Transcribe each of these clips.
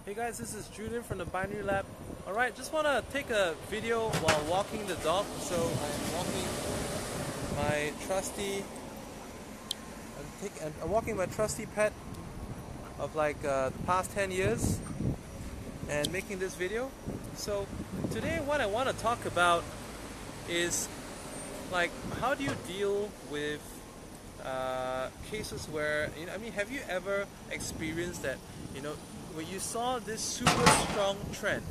Hey guys, this is Julian from the Binary Lab. Alright, just want to take a video while walking the dog. So I'm walking my trusty pet of like the past 10 years and making this video. So today what I want to talk about is like how do you deal with cases where, have you ever experienced that, when you saw this super strong trend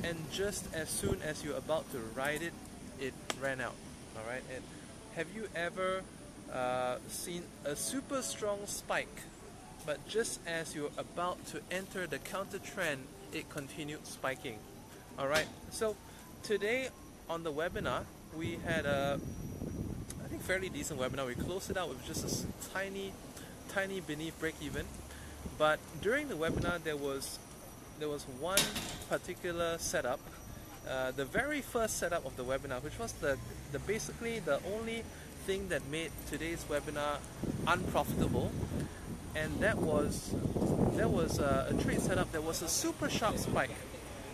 and just as soon as you're about to ride it, it ran out, alright? And have you ever seen a super strong spike, but just as you're about to enter the counter trend, it continued spiking? Alright, so today on the webinar, we had a fairly decent webinar. We closed it out with just a tiny beneath break even. But during the webinar, there was one particular setup, the very first setup of the webinar, which was basically the only thing that made today's webinar unprofitable, and that was a trade setup that was a super sharp spike.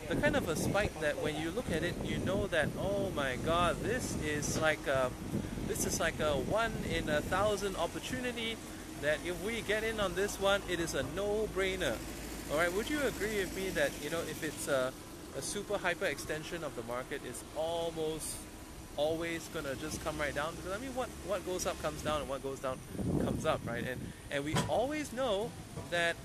The kind of a spike that when you look at it, you know that, oh my god, this is like a 1 in 1,000 opportunity, that if we get in on this one, it is a no-brainer. Alright, would you agree with me that, if it's a super hyper extension of the market, it's almost always gonna just come right down? Because what goes up comes down, and what goes down comes up, right? And we always know that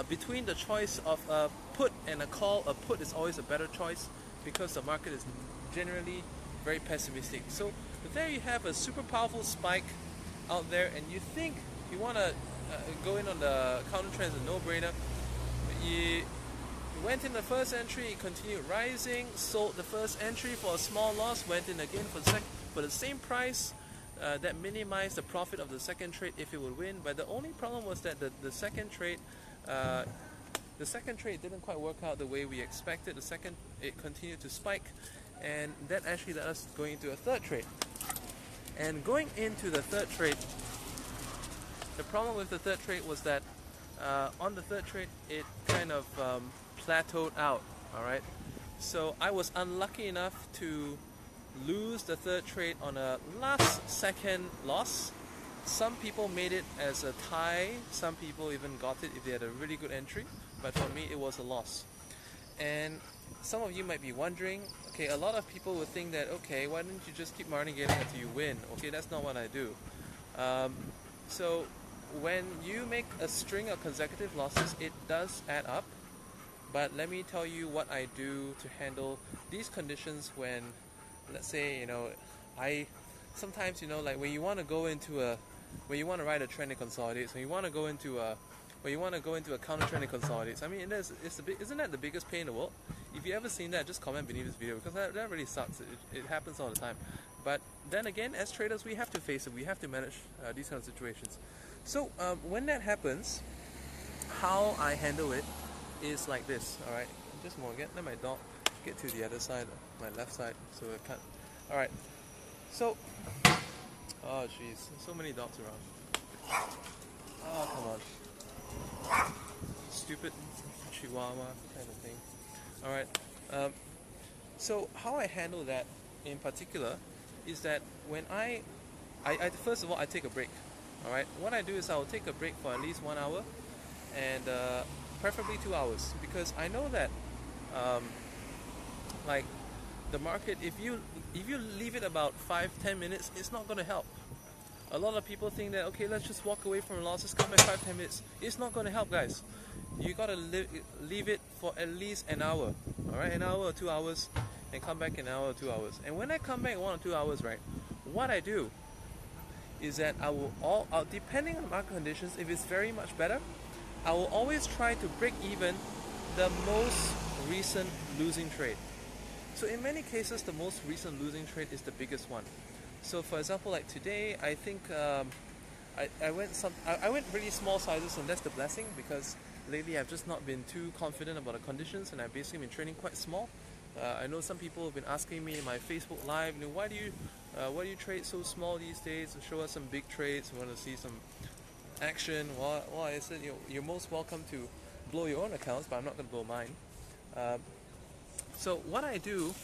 between the choice of a put and a call, a put is always a better choice because the market is generally very pessimistic. So there you have a super powerful spike out there, and you think you want to go in on the counter trends, a no-brainer. You went in the first entry, it continued rising, sold the first entry for a small loss, went in again for the same price. That minimized the profit of the second trade if it would win. But the only problem was that the second trade didn't quite work out the way we expected. It continued to spike, and that actually led us going into a third trade. And going into the third trade, the problem with the third trade was that on the third trade, it kind of plateaued out, alright? So I was unlucky enough to lose the third trade on a last second loss. Some people made it as a tie, some people even got it if they had a really good entry, but for me it was a loss. And some of you might be wondering, okay, a lot of people would think that, okay, why don't you just keep margin getting until you win? Okay, that's not what I do. So when you make a string of consecutive losses, it does add up. But let me tell you what I do to handle these conditions when, let's say, sometimes, like when you want to go into when you want to ride a trend and consolidate, so you want to go into a counter trend and consolidates. I mean, isn't that the biggest pain in the world? If you ever seen that, just comment beneath this video, because that really sucks. It happens all the time. But then again, as traders, we have to face it. We have to manage these kind of situations. So when that happens, how I handle it is like this. All right, just a moment. Let my dog get to the other side, my left side, so it can't. All right. So, oh jeez, so many dogs around. Oh, come on. Stupid chihuahua kind of thing. Alright, so how I handle that in particular is that when I first of all, I take a break. Alright, what I do is I will take a break for at least 1 hour, and preferably 2 hours, because I know that like the market, if you leave it about 5-10 minutes, it's not going to help. A lot of people think that, okay, let's just walk away from losses, come back 5-10 minutes. It's not going to help, guys. You got to leave it for at least an hour, alright, an hour or 2 hours, and come back an hour or 2 hours. And when I come back 1 or 2 hours, right, what I do is that I will depending on market conditions, if it's very much better, I will always try to break even the most recent losing trade. So in many cases, the most recent losing trade is the biggest one. So for example, like today, I think I went really small sizes, and that's the blessing, because lately I've just not been too confident about the conditions, and I've basically been trading quite small. I know some people have been asking me in my Facebook Live, why do you trade so small these days? Show us some big trades. We want to see some action. Well, I said, you're most welcome to blow your own accounts, but I'm not going to blow mine. Um, so what I do,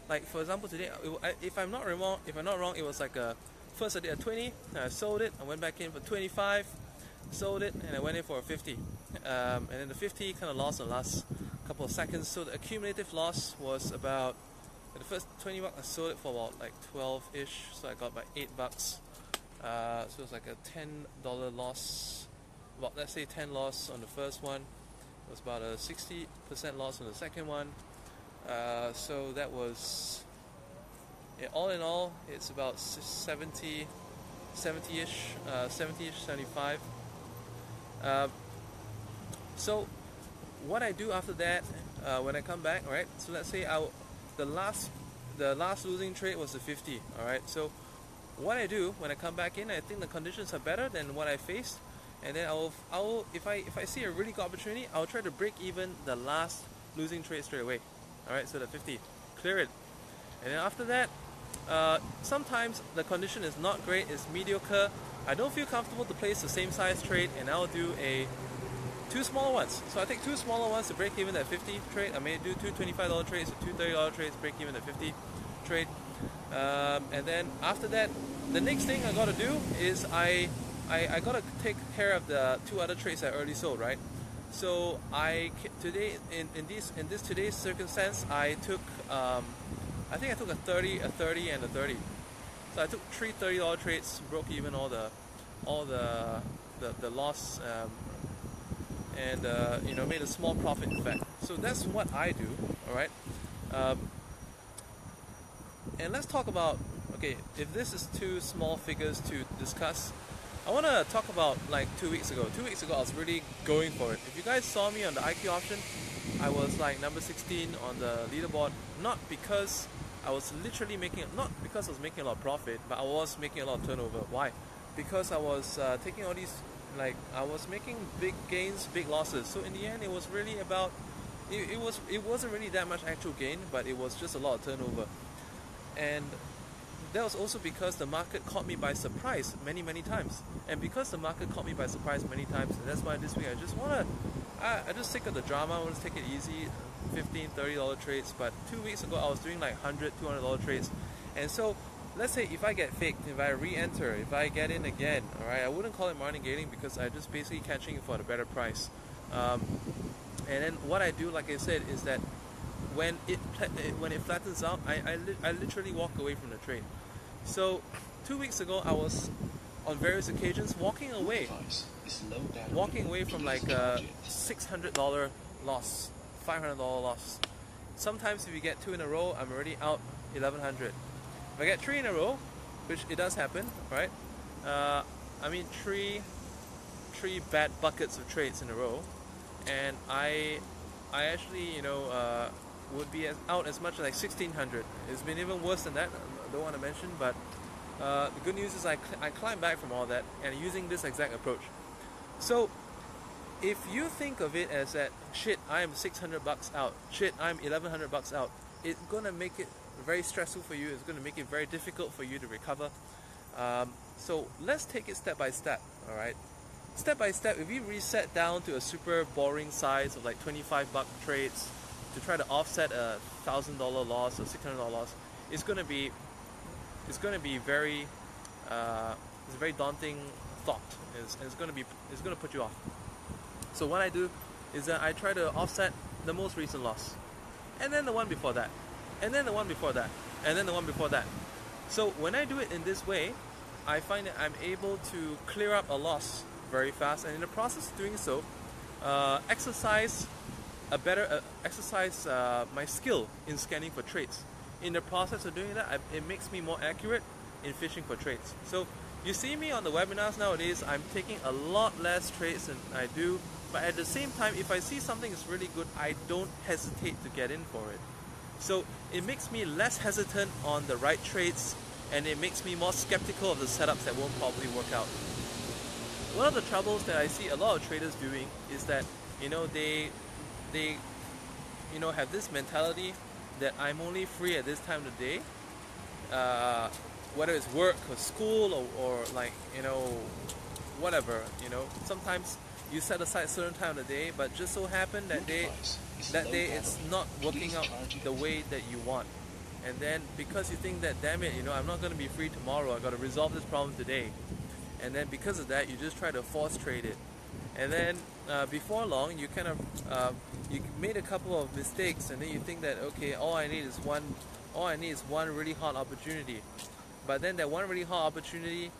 like for example today, if I'm not wrong, it was like first I did a 20, I sold it, I went back in for 25, sold it, and I went in for a 50. And then the 50 kind of lost the last couple of seconds, so the accumulative loss was about, the first 20 bucks I sold it for about like 12-ish, so I got about 8 bucks. So it was like a $10 loss, about let's say 10 loss on the first one. It was about a 60% loss on the second one. So that was, yeah, all in all, it's about 70-ish, 75. So what I do after that, when I come back, right? So let's say the last losing trade was the 50. All right. So what I do when I come back in, I think the conditions are better than what I faced, and then I'll if I see a really good opportunity, I'll try to break even the last losing trade straight away. All right. So the 50, clear it, and then after that, sometimes the condition is not great, it's mediocre. I don't feel comfortable to place the same size trade, and I'll do two smaller ones. So I take two smaller ones to break even that 50 trade. I may do two $25 trades or two $30 trades, break even that 50 trade. And then after that, the next thing I gotta do is I gotta take care of the two other trades I already sold, right? So today in this today's circumstance, I took I think I took a 30, a 30, and a 30. So I took three $30 trades, broke even all the loss, and you know, made a small profit in fact. So that's what I do. All right. And let's talk about, okay, if this is too small figures to discuss, I want to talk about like 2 weeks ago. 2 weeks ago I was really going for it. If you guys saw me on the IQ option, I was like number 16 on the leaderboard, not because I was literally not because I was making a lot of profit, but I was making a lot of turnover. Why? Because I was taking all these, like, I was making big gains, big losses. So in the end, it was really about, it wasn't really that much actual gain, but it was just a lot of turnover. And that was also because the market caught me by surprise many times. And because the market caught me by surprise many times, that's why this week I just want to, I just sick of the drama. I want to take it easy, $15, $30 trades. But 2 weeks ago I was doing like $100, $200 trades. And so let's say if I get faked, if I re-enter, if I get in again, alright, I wouldn't call it martingale because I'm just basically catching it for the better price. And then what I do, like I said, is that when it flattens out, I literally walk away from the trade. So 2 weeks ago I was on various occasions walking away from like a $600 loss, $500 loss. Sometimes if you get 2 in a row, I'm already out $1,100. If I get 3 in a row, which it does happen, right? I mean three bad buckets of trades in a row, and I actually, you know, would be out as much as like 1,600. It's been even worse than that. I don't want to mention, but the good news is I climbed back from all that and using this exact approach. So if you think of it as that, shit, I am 600 bucks out, shit, I'm 1,100 bucks out, it's gonna make it very stressful for you. It's gonna make it very difficult for you to recover. So let's take it step by step. All right, step by step. If we reset down to a super boring size of like 25 buck trades to try to offset a $1,000 loss or $600 loss, it's gonna be very it's a very daunting thought. It's gonna put you off. So what I do is that I try to offset the most recent loss, and then the one before that, and then the one before that, and then the one before that. So when I do it in this way, I find that I'm able to clear up a loss very fast, and in the process of doing so, exercise my skill in scanning for trades. In the process of doing that, it makes me more accurate in fishing for trades. So you see me on the webinars nowadays, I'm taking a lot less trades than I do, but at the same time, if I see something is really good, I don't hesitate to get in for it. So it makes me less hesitant on the right trades, and it makes me more skeptical of the setups that won't probably work out. One of the troubles that I see a lot of traders doing is that, you know, they you know, have this mentality that I'm only free at this time of the day, whether it's work or school or like, you know, whatever, you know. Sometimes you set aside a certain time of the day, but just so happen that day it's not working out the way that you want. And then because you think that, damn it, I'm not going to be free tomorrow, I got to resolve this problem today. And then because of that, you just try to force trade it. And then before long, you kind of you made a couple of mistakes, and then you think that, okay, all I need is one really hot opportunity. But then that one really hot opportunity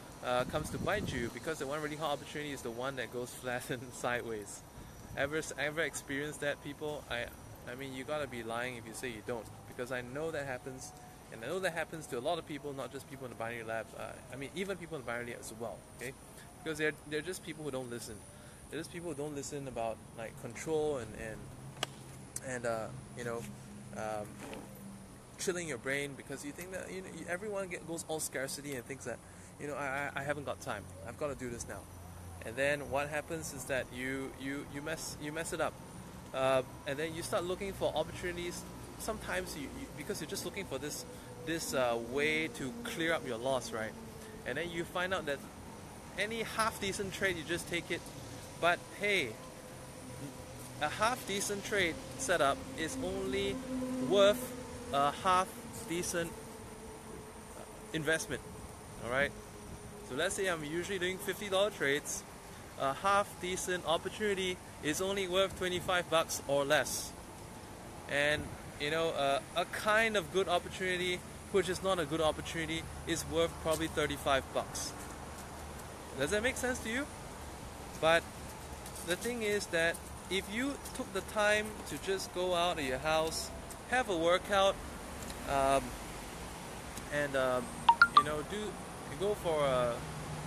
comes to bite you, because the one really hot opportunity is the one that goes flat and sideways. Ever experienced that, people? I mean, you gotta be lying if you say you don't, because I know that happens, and I know that happens to a lot of people, not just people in the binary lab. I mean, even people in the binary lab as well. Okay, because they're just people who don't listen. They're just people who don't listen about like control and chilling your brain, because you think that everyone goes all scarcity and thinks that I haven't got time, I've got to do this now. And then what happens is that you mess it up, and then you start looking for opportunities. Sometimes because you're just looking for this way to clear up your loss, right? And then you find out that any half decent trade, you just take it. But hey, a half decent trade setup is only worth a half decent investment. Alright, so let's say I'm usually doing $50 trades. A half decent opportunity is only worth 25 bucks or less. And a kind of good opportunity, which is not a good opportunity, is worth probably 35 bucks. Does that make sense to you? But the thing is that if you took the time to just go out of your house, have a workout, and go for a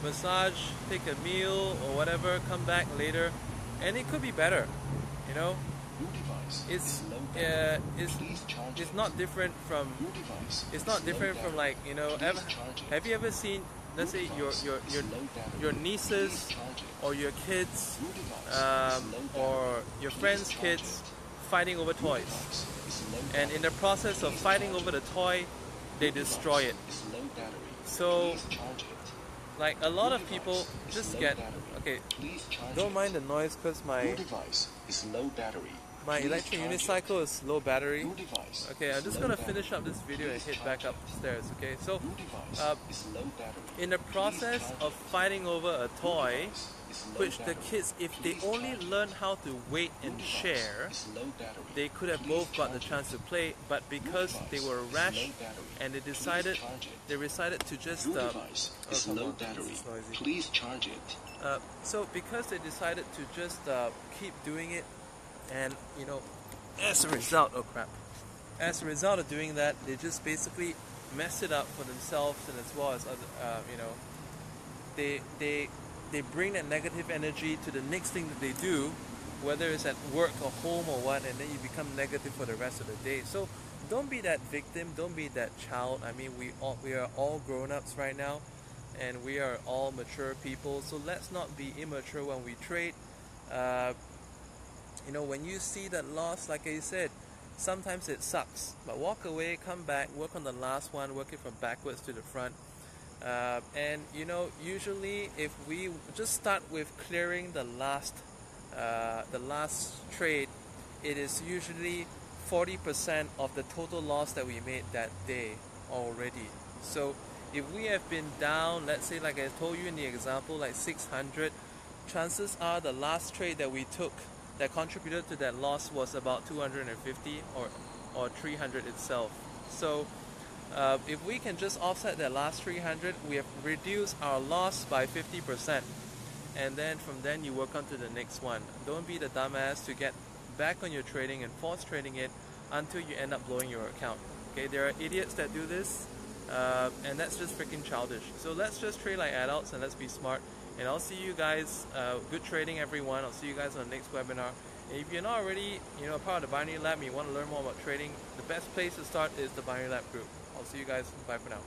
massage, take a meal or whatever, come back later, and it could be better. It's not different from like, have you ever seen, let's say, your nieces or your kids or your friends' kids fighting over toys, and in the process of fighting over the toy, they destroy it. So like a lot of people just get, okay, don't mind the noise because my electric unicycle is low battery. Okay, I'm just gonna finish up this video and head back upstairs. Okay, so in the process of fighting over a toy, which the kids, if they only learn how to wait and share, they could have both got the chance to play. But because they were rash and they decided to just Please charge it. So because they decided to just keep doing it, and as a result of doing that, they just basically mess it up for themselves, and as well as other, they bring that negative energy to the next thing that they do, whether it's at work or home or what, and then you become negative for the rest of the day. So don't be that victim, don't be that child. I mean, we are all grown-ups right now, and we are all mature people, so let's not be immature when we trade. When you see that loss, like I said, sometimes it sucks, but walk away, come back, work on the last one, work it from backwards to the front. And usually if we just start with clearing the last trade, it is usually 40% of the total loss that we made that day already. So if we have been down, let's say, like I told you in the example, like 600, chances are the last trade that we took that contributed to that loss was about 250 or 300 itself. So if we can just offset that last 300, we have reduced our loss by 50%. And then from then you work on to the next one. Don't be the dumbass to get back on your trading and force trading it until you end up blowing your account. Okay, there are idiots that do this, and that's just freaking childish. So let's just trade like adults and let's be smart. And I'll see you guys. Good trading, everyone. I'll see you guys on the next webinar. And if you're not already, part of the Binary Lab and you want to learn more about trading, the best place to start is the Binary Lab group. I'll see you guys. Bye for now.